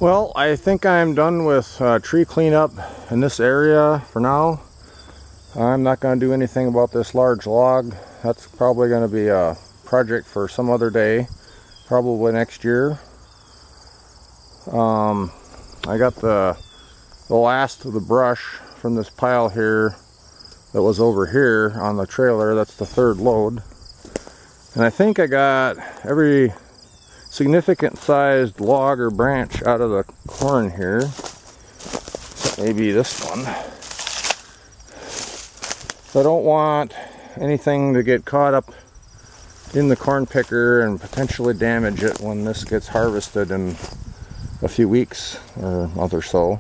Well, I think I'm done with tree cleanup in this area for now. I'm not going to do anything about this large log. That's probably going to be a project for some other day, probably next year. I got the last of the brush from this pile here that was over here on the trailer. That's the third load. And I think I got every significant sized log or branch out of the corn here. Except maybe this one. So I don't want anything to get caught up in the corn picker and potentially damage it when this gets harvested in a few weeks or a month or so.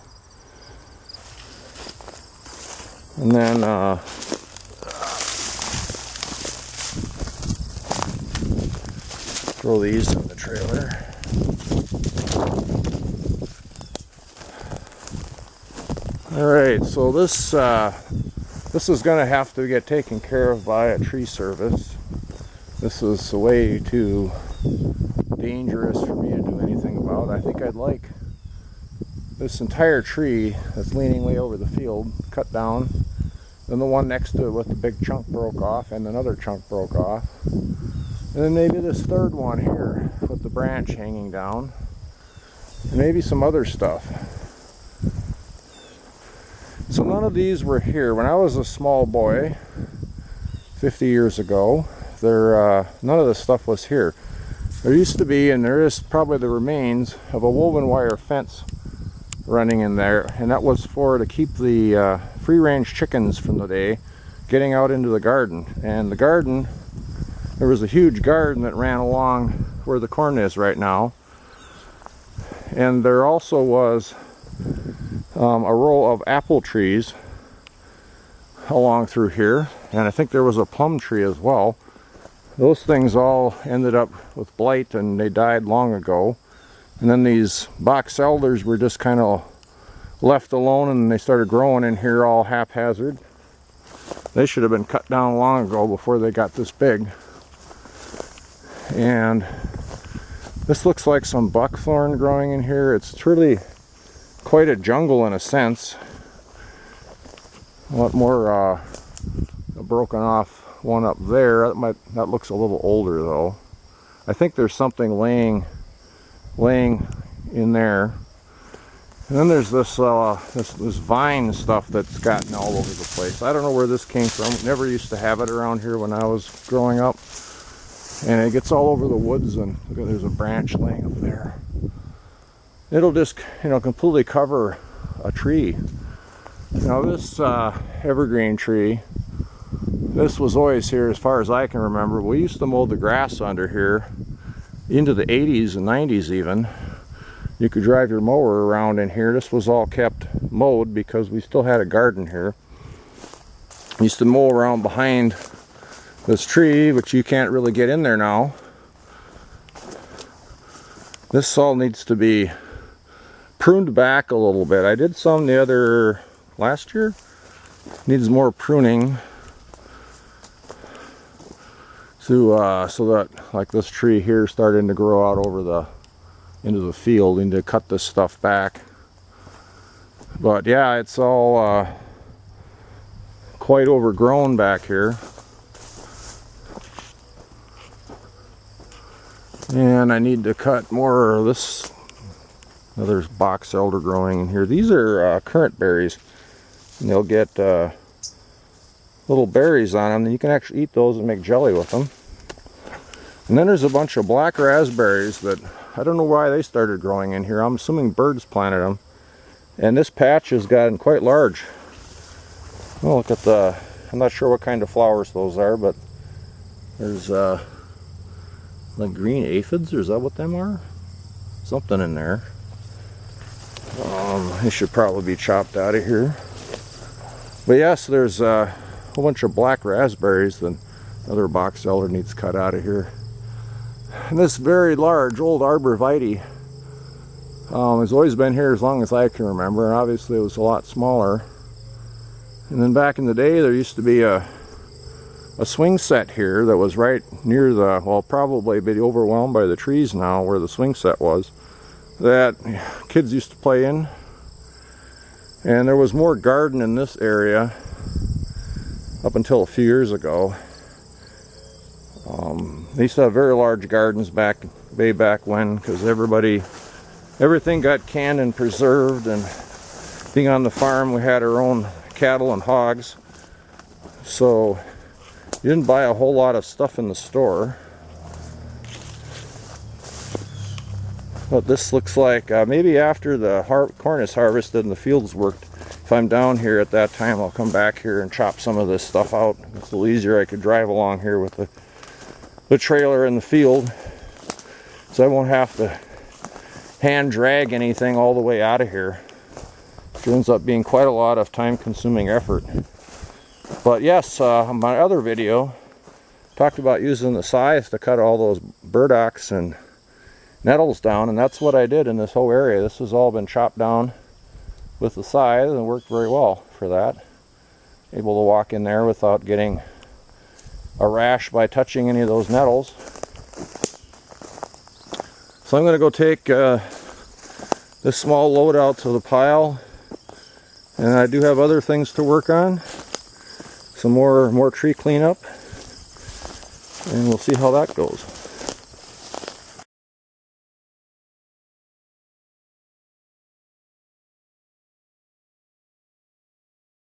And then throw these in the trailer. Alright, so this is going to have to get taken care of by a tree service. This is way too dangerous for me to do anything about. I think I'd like this entire tree that's leaning way over the field cut down. Then the one next to it with the big chunk broke off and another chunk broke off. And then maybe this third one here with the branch hanging down. And maybe some other stuff. So none of these were here. When I was a small boy, 50 years ago, none of this stuff was here. There used to be, and there is probably the remains of a woven wire fence running in there. And that was to keep the free-range chickens from the day getting out into the garden. And the garden, there was a huge garden that ran along where the corn is right now. And there also was a row of apple trees along through here. And I think there was a plum tree as well. Those things all ended up with blight and they died long ago. And then these box elders were just kind of left alone and they started growing in here all haphazard. They should have been cut down long ago before they got this big. And this looks like some buckthorn growing in here. It's truly quite a jungle in a sense. A lot more broken off one up there. That looks a little older though. I think there's something laying in there. And then there's this vine stuff that's gotten all over the place. I don't know where this came from. Never used to have it around here when I was growing up. And it gets all over the woods, and look, there's a branch laying up there. It'll just, completely cover a tree. Now this evergreen tree, this was always here as far as I can remember. We used to mow the grass under here into the 80s and 90s even. You could drive your mower around in here. This was all kept mowed because we still had a garden here. Used to mow around behind this tree, which you can't really get in there now. This all needs to be pruned back a little bit. I did some last year. Needs more pruning so that, like this tree here, starting to grow out into the field. Need to cut this stuff back. But yeah, it's all quite overgrown back here. And I need to cut more of this. There's box elder growing in here. These are currant berries. And they'll get little berries on them. And you can actually eat those and make jelly with them. And then there's a bunch of black raspberries that I don't know why they started growing in here. I'm assuming birds planted them. And this patch has gotten quite large. Oh, look at I'm not sure what kind of flowers those are, but there's like green aphids, or is that what them are? Something in there. They should probably be chopped out of here. But yes, there's a whole bunch of black raspberries that another box elder needs cut out of here. And this very large old arborvitae has always been here as long as I can remember, and obviously it was a lot smaller. And then back in the day there used to be a swing set here that was right near probably be overwhelmed by the trees now where the swing set was. that kids used to play in. And there was more garden in this area up until a few years ago. They used to have very large gardens way back when, because everything got canned and preserved, and being on the farm we had our own cattle and hogs, so you didn't buy a whole lot of stuff in the store. But this looks like maybe after the corn is harvested and the fields worked, if I'm down here at that time, I'll come back here and chop some of this stuff out. It's a little easier. I could drive along here with the trailer in the field, so I won't have to hand drag anything all the way out of here. It ends up being quite a lot of time-consuming effort. But yes, my other video talked about using the scythe to cut all those burdocks and nettles down, and that's what I did in this whole area. This has all been chopped down with the scythe and worked very well for that. Able to walk in there without getting a rash by touching any of those nettles. So I'm going to go take this small load out to the pile, and I do have other things to work on. Some more tree cleanup, and we'll see how that goes.